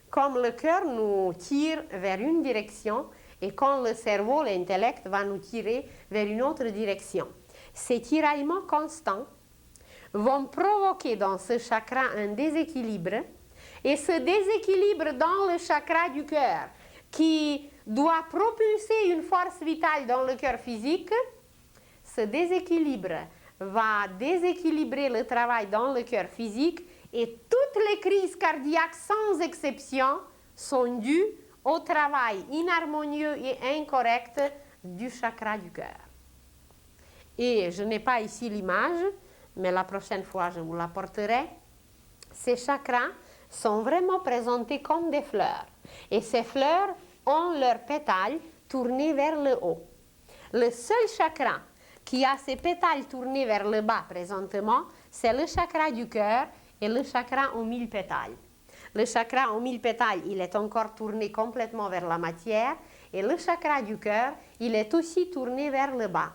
S1: comme le cœur nous tire vers une direction et quand le cerveau, l'intellect, va nous tirer vers une autre direction, ces tiraillements constants vont provoquer dans ce chakra un déséquilibre. Et ce déséquilibre dans le chakra du cœur, qui doit propulser une force vitale dans le cœur physique, ce déséquilibre va déséquilibrer le travail dans le cœur physique et toutes les crises cardiaques, sans exception, sont dues au travail inharmonieux et incorrect du chakra du cœur. Et je n'ai pas ici l'image, mais la prochaine fois je vous l'apporterai. Ces chakras sont vraiment présentés comme des fleurs. Et ces fleurs ont leurs pétales tournés vers le haut. Le seul chakra qui a ses pétales tournés vers le bas présentement, c'est le chakra du cœur et le chakra aux 1000 pétales. Le chakra aux 1000 pétales, il est encore tourné complètement vers la matière et le chakra du cœur, il est aussi tourné vers le bas.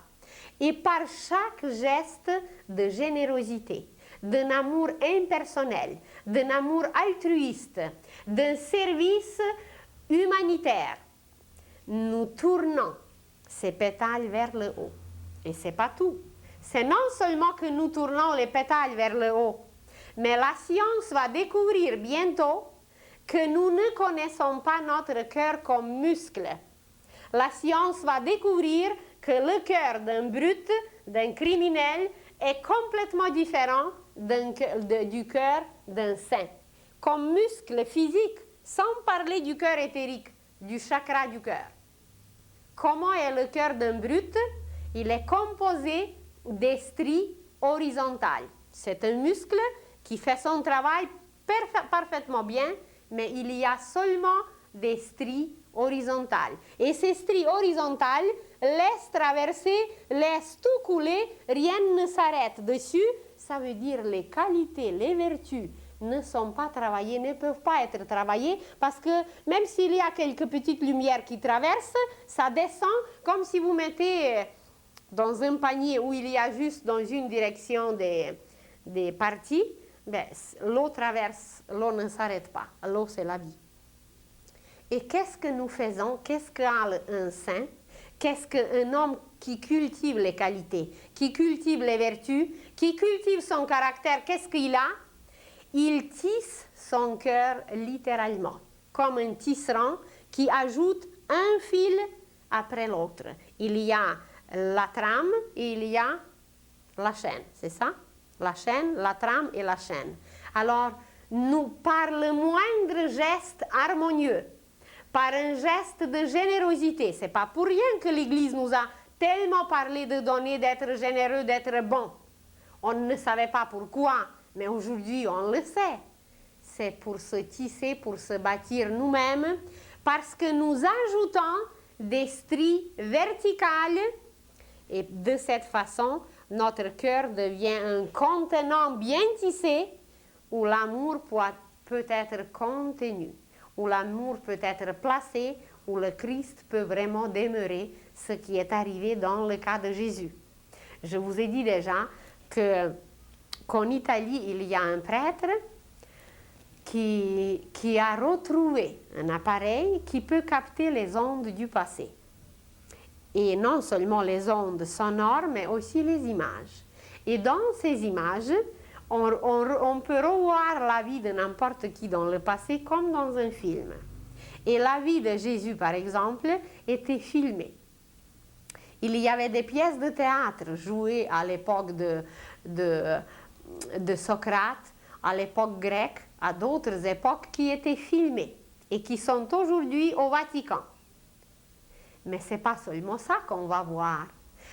S1: Et par chaque geste de générosité, d'un amour impersonnel, d'un amour altruiste, d'un service humanitaire, nous tournons ces pétales vers le haut. Et ce n'est pas tout. C'est non seulement que nous tournons les pétales vers le haut, mais la science va découvrir bientôt que nous ne connaissons pas notre cœur comme muscle. La science va découvrir que le cœur d'un brute, d'un criminel, est complètement différent du cœur d'un saint. Comme muscle physique, sans parler du cœur éthérique, du chakra du cœur. Comment est le cœur d'un brute? Il est composé des stries horizontales. C'est un muscle qui fait son travail parfaitement bien, mais il y a seulement des stries horizontales. Et ces stries horizontales laissent traverser, laissent tout couler, rien ne s'arrête dessus. Ça veut dire les qualités, les vertus ne sont pas travaillées, ne peuvent pas être travaillées parce que même s'il y a quelques petites lumières qui traversent, ça descend comme si vous mettez dans un panier où il y a juste dans une direction des parties, ben, l'eau traverse, l'eau ne s'arrête pas. L'eau, c'est la vie. Et qu'est-ce que nous faisons? Qu'est-ce qu'a un saint? Qu'est-ce qu'un homme qui cultive les qualités, qui cultive les vertus, qui cultive son caractère? Qu'est-ce qu'il a? Il tisse son cœur littéralement, comme un tisserand qui ajoute un fil après l'autre. Il y a la trame et il y a la chaîne, c'est ça? La chaîne, la trame et la chaîne. Alors, nous, par le moindre geste harmonieux, par un geste de générosité, c'est pas pour rien que l'Église nous a tellement parlé de donner, d'être généreux, d'être bon. On ne savait pas pourquoi, mais aujourd'hui on le sait. C'est pour se tisser, pour se bâtir nous-mêmes, parce que nous ajoutons des stries verticales et de cette façon, notre cœur devient un contenant bien tissé où l'amour peut être contenu, où l'amour peut être placé, où le Christ peut vraiment demeurer, ce qui est arrivé dans le cas de Jésus. Je vous ai dit déjà qu'en Italie, il y a un prêtre qui a retrouvé un appareil qui peut capter les ondes du passé. Et non seulement les ondes sonores, mais aussi les images. Et dans ces images, on peut revoir la vie de n'importe qui dans le passé comme dans un film. Et la vie de Jésus, par exemple, était filmée. Il y avait des pièces de théâtre jouées à l'époque de Socrate, à l'époque grecque, à d'autres époques qui étaient filmées et qui sont aujourd'hui au Vatican. Mais ce n'est pas seulement ça qu'on va voir.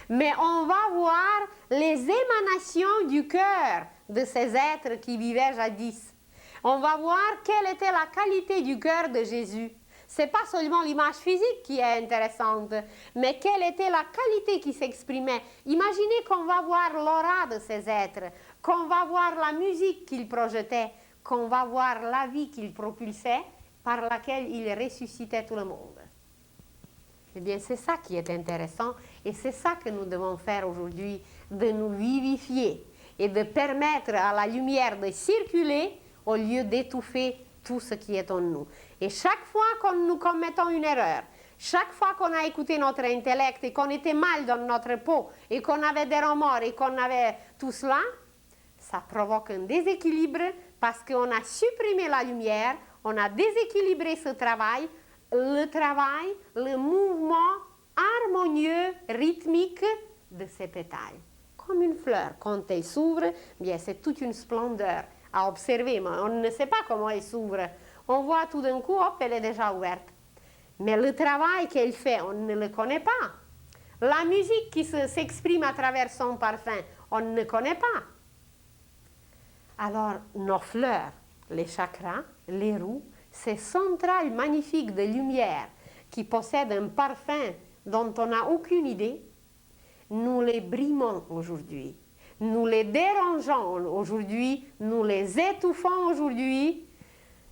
S1: Mais on va voir les émanations du cœur de ces êtres qui vivaient jadis. On va voir quelle était la qualité du cœur de Jésus. Ce n'est pas seulement l'image physique qui est intéressante, mais quelle était la qualité qui s'exprimait. Imaginez qu'on va voir l'aura de ces êtres, qu'on va voir la musique qu'ils projetaient, qu'on va voir la vie qu'il propulsait, par laquelle il ressuscitait tout le monde. Eh bien, c'est ça qui est intéressant et c'est ça que nous devons faire aujourd'hui, de nous vivifier et de permettre à la lumière de circuler au lieu d'étouffer tout ce qui est en nous. Et chaque fois que nous commettons une erreur, chaque fois qu'on a écouté notre intellect et qu'on était mal dans notre peau et qu'on avait des remords et qu'on avait tout cela, ça provoque un déséquilibre parce qu'on a supprimé la lumière, on a déséquilibré ce travail, le mouvement harmonieux, rythmique de ces pétales. Comme une fleur, quand elle s'ouvre, bien c'est toute une splendeur à observer, mais on ne sait pas comment elle s'ouvre. On voit tout d'un coup, hop, elle est déjà ouverte. Mais le travail qu'elle fait, on ne le connaît pas. La musique qui s'exprime à travers son parfum, on ne connaît pas. Alors, nos fleurs, les chakras, les roues, ces centrales magnifiques de lumière qui possèdent un parfum dont on n'a aucune idée, nous les brimons aujourd'hui. Nous les dérangeons aujourd'hui, nous les étouffons aujourd'hui.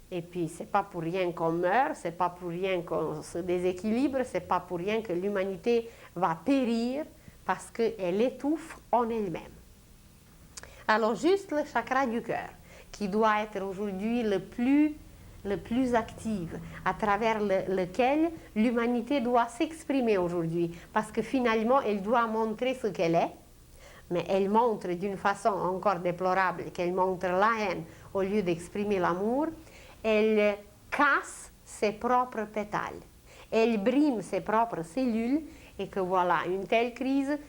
S1: Et puis, c'est pas pour rien qu'on meurt, c'est pas pour rien qu'on se déséquilibre, c'est pas pour rien que l'humanité va périr parce qu'elle étouffe en elle-même. Alors, juste le chakra du cœur, qui doit être aujourd'hui le plus actif, à travers lequel l'humanité doit s'exprimer aujourd'hui, parce que finalement, elle doit montrer ce qu'elle est, mais elle montre d'une façon encore déplorable, qu'elle montre la haine au lieu d'exprimer l'amour. Elle casse ses propres pétales, elle brime ses propres cellules et que voilà, une telle crise,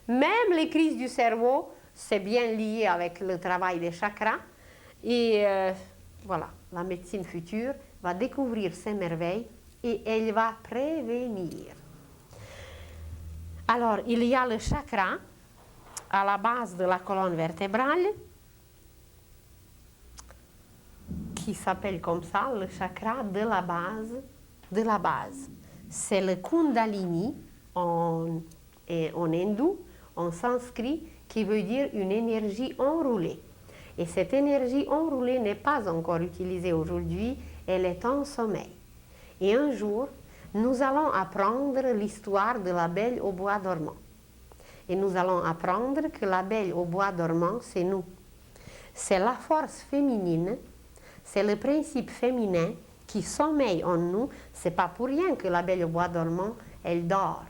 S1: même les crises du cerveau, c'est bien lié avec le travail des chakras et voilà, la médecine future va découvrir ces merveilles et elle va prévenir. Alors, il y a le chakra à la base de la colonne vertébrale qui s'appelle comme ça, le chakra de la base. C'est le Kundalini en hindou, en sanskrit, qui veut dire une énergie enroulée. Et cette énergie enroulée n'est pas encore utilisée aujourd'hui, elle est en sommeil. Et un jour, nous allons apprendre l'histoire de la Belle au bois dormant. Et nous allons apprendre que la Belle au bois dormant, c'est nous. C'est la force féminine, c'est le principe féminin qui sommeille en nous. C'est pas pour rien que la Belle au bois dormant, elle dort.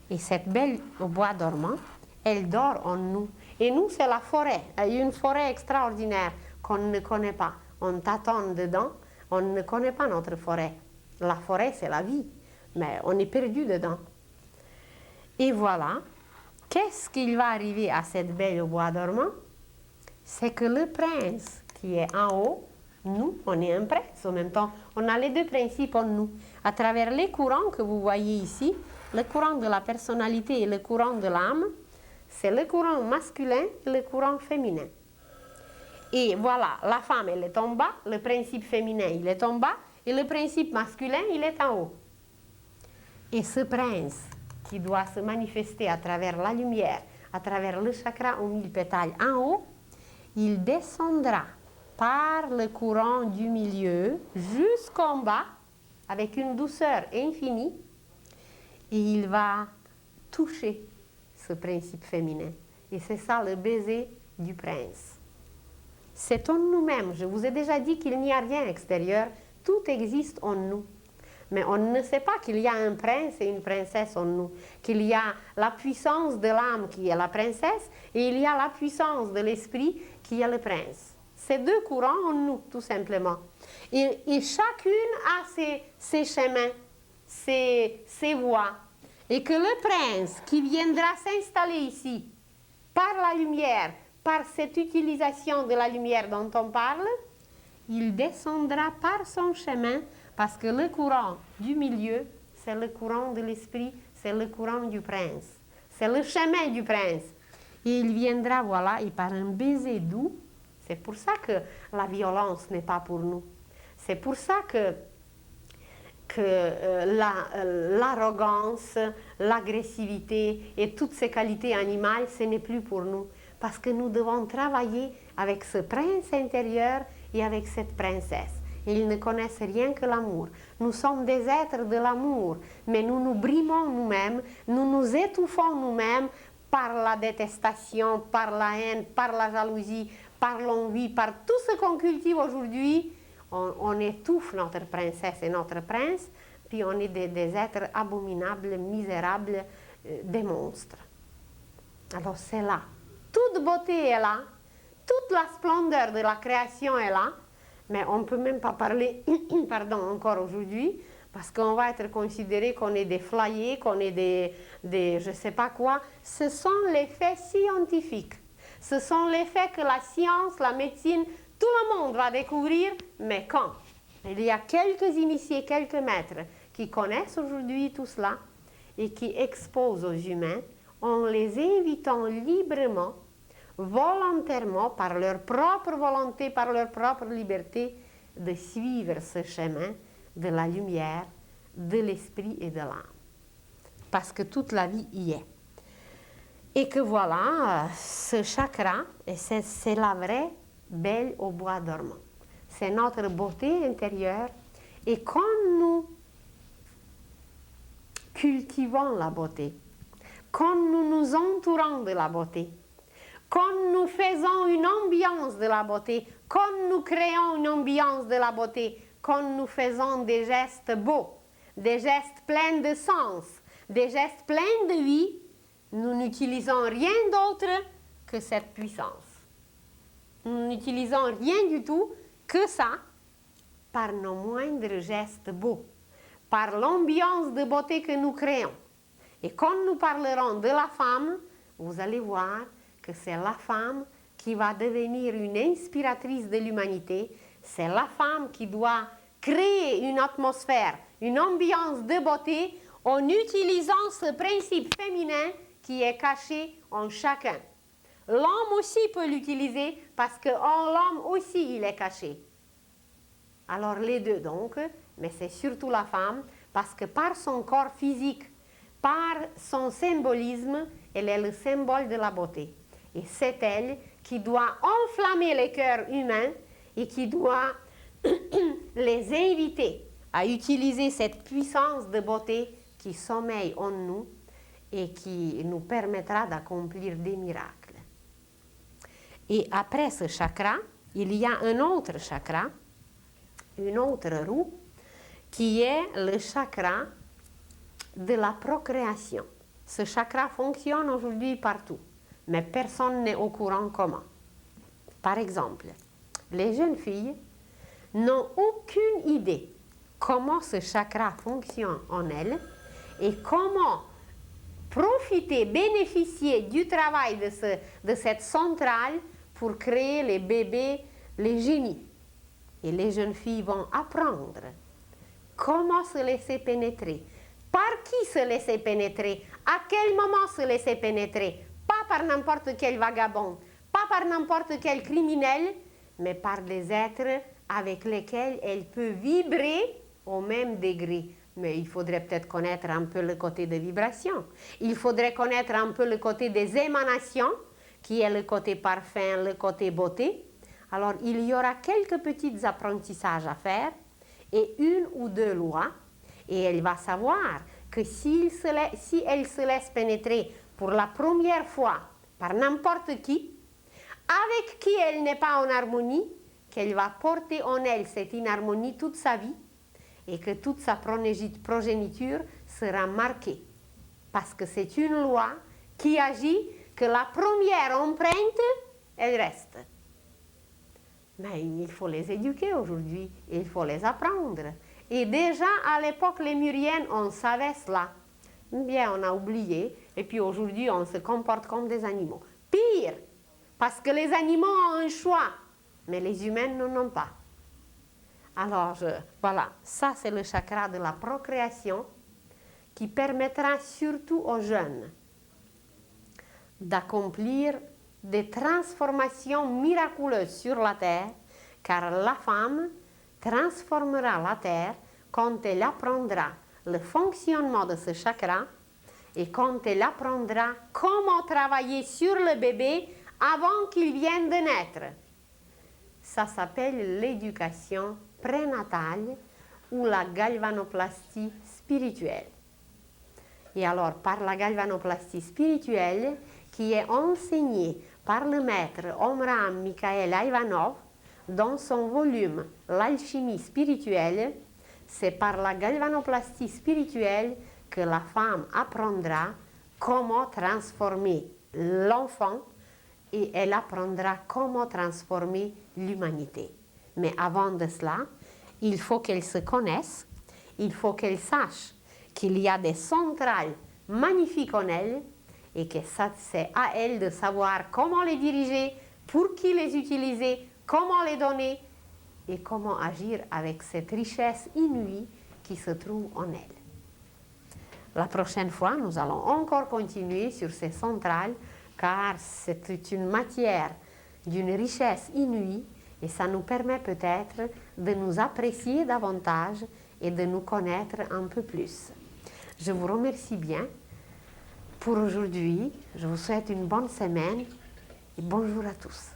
S1: Et cette Belle au bois dormant, elle dort en nous. Et nous, c'est la forêt, une forêt extraordinaire qu'on ne connaît pas. On tâtonne dedans, on ne connaît pas notre forêt. La forêt, c'est la vie, mais on est perdu dedans. Et voilà, qu'est-ce qu'il va arriver à cette Belle au bois dormant? C'est que le prince qui est en haut, nous, on est un prince en même temps. On a les deux principes en nous. À travers les courants que vous voyez ici, le courant de la personnalité et le courant de l'âme, c'est le courant masculin et le courant féminin. Et voilà, la femme, elle est en bas, le principe féminin, il est en bas, et le principe masculin, il est en haut. Et ce prince qui doit se manifester à travers la lumière, à travers le chakra aux 1000 pétales en haut, il descendra par le courant du milieu jusqu'en bas, avec une douceur infinie, et il va toucher ce principe féminin. Et c'est ça le baiser du prince. C'est en nous-mêmes. Je vous ai déjà dit qu'il n'y a rien extérieur, tout existe en nous. Mais on ne sait pas qu'il y a un prince et une princesse en nous, qu'il y a la puissance de l'âme qui est la princesse et il y a la puissance de l'esprit qui est le prince. C'est deux courants en nous, tout simplement. Et chacune a ses chemins, ses voies. Et que le prince qui viendra s'installer ici, par la lumière, par cette utilisation de la lumière dont on parle, il descendra par son chemin, parce que le courant du milieu, c'est le courant de l'esprit, c'est le courant du prince. C'est le chemin du prince. Et il viendra, voilà, et par un baiser doux, c'est pour ça que la violence n'est pas pour nous. C'est pour ça que l'arrogance, l'agressivité et toutes ces qualités animales, ce n'est plus pour nous. Parce que nous devons travailler avec ce prince intérieur et avec cette princesse. Ils ne connaissent rien que l'amour. Nous sommes des êtres de l'amour, mais nous nous brimons nous-mêmes, nous nous étouffons nous-mêmes par la détestation, par la haine, par la jalousie, par l'envie, par tout ce qu'on cultive aujourd'hui. On étouffe notre princesse et notre prince, puis on est des êtres abominables, misérables, des monstres. Alors c'est là. Toute beauté est là, toute la splendeur de la création est là, mais on ne peut même pas parler pardon, encore aujourd'hui, parce qu'on va être considéré qu'on est des flyés, qu'on est des je ne sais pas quoi. Ce sont les faits scientifiques. Ce sont les faits que la science, la médecine, tout le monde va découvrir, mais quand? Il y a quelques initiés, quelques maîtres qui connaissent aujourd'hui tout cela et qui exposent aux humains en les invitant librement, volontairement, par leur propre volonté, par leur propre liberté, de suivre ce chemin de la lumière, de l'esprit et de l'âme. Parce que toute la vie y est. Et que voilà, ce chakra, et c'est la vraie belle au bois dormant. C'est notre beauté intérieure. Et quand nous cultivons la beauté, quand nous nous entourons de la beauté, quand nous faisons une ambiance de la beauté, quand nous créons une ambiance de la beauté, quand nous faisons des gestes beaux, des gestes pleins de sens, des gestes pleins de vie, nous n'utilisons rien d'autre que cette puissance. Nous n'utilisons rien du tout que ça par nos moindres gestes beaux, par l'ambiance de beauté que nous créons. Et quand nous parlerons de la femme, vous allez voir que c'est la femme qui va devenir une inspiratrice de l'humanité. C'est la femme qui doit créer une atmosphère, une ambiance de beauté en utilisant ce principe féminin qui est caché en chacun. L'homme aussi peut l'utiliser parce qu'en l'homme aussi il est caché. Alors les deux donc, mais c'est surtout la femme parce que par son corps physique, par son symbolisme, elle est le symbole de la beauté. Et c'est elle qui doit enflammer les cœurs humains et qui doit les inviter à utiliser cette puissance de beauté qui sommeille en nous et qui nous permettra d'accomplir des miracles. Et après ce chakra, il y a un autre chakra, une autre roue, qui est le chakra de la procréation. Ce chakra fonctionne aujourd'hui partout, mais personne n'est au courant comment. Par exemple, les jeunes filles n'ont aucune idée comment ce chakra fonctionne en elles et comment profiter, bénéficier du travail de cette centrale pour créer les bébés, les génies. Et les jeunes filles vont apprendre comment se laisser pénétrer, par qui se laisser pénétrer, à quel moment se laisser pénétrer, pas par n'importe quel vagabond, pas par n'importe quel criminel, mais par des êtres avec lesquels elle peut vibrer au même degré. Mais il faudrait peut-être connaître un peu le côté de vibration. Il faudrait connaître un peu le côté des émanations, qui est le côté parfum, le côté beauté. Alors, il y aura quelques petits apprentissages à faire et une ou deux lois. Et elle va savoir que si elle se laisse pénétrer pour la première fois par n'importe qui, avec qui elle n'est pas en harmonie, qu'elle va porter en elle cette inharmonie toute sa vie et que toute sa progéniture sera marquée. Parce que c'est une loi qui agit que la première empreinte, elle reste. Mais il faut les éduquer aujourd'hui, il faut les apprendre. Et déjà, à l'époque lémurienne, on savait cela. Bien, on a oublié, et puis aujourd'hui, on se comporte comme des animaux. Pire, parce que les animaux ont un choix, mais les humains n'en ont pas. Alors, voilà, ça c'est le chakra de la procréation qui permettra surtout aux jeunes d'accomplir des transformations miraculeuses sur la terre, car la femme transformera la terre quand elle apprendra le fonctionnement de ce chakra et quand elle apprendra comment travailler sur le bébé avant qu'il vienne de naître. ça s'appelle l'éducation prénatale ou la galvanoplastie spirituelle. Et alors, par la galvanoplastie spirituelle, qui est enseignée par le maître Omraam Mikhaël Ivanov dans son volume L'alchimie spirituelle, c'est par la galvanoplastie spirituelle que la femme apprendra comment transformer l'enfant et elle apprendra comment transformer l'humanité. Mais avant de cela, il faut qu'elle se connaisse, il faut qu'elle sache qu'il y a des centrales magnifiques en elle et que c'est à elle de savoir comment les diriger, pour qui les utiliser, comment les donner et comment agir avec cette richesse inouïe qui se trouve en elle. La prochaine fois, nous allons encore continuer sur ces centrales car c'est une matière d'une richesse inouïe et ça nous permet peut-être de nous apprécier davantage et de nous connaître un peu plus. Je vous remercie bien pour aujourd'hui. Je vous souhaite une bonne semaine et bonjour à tous.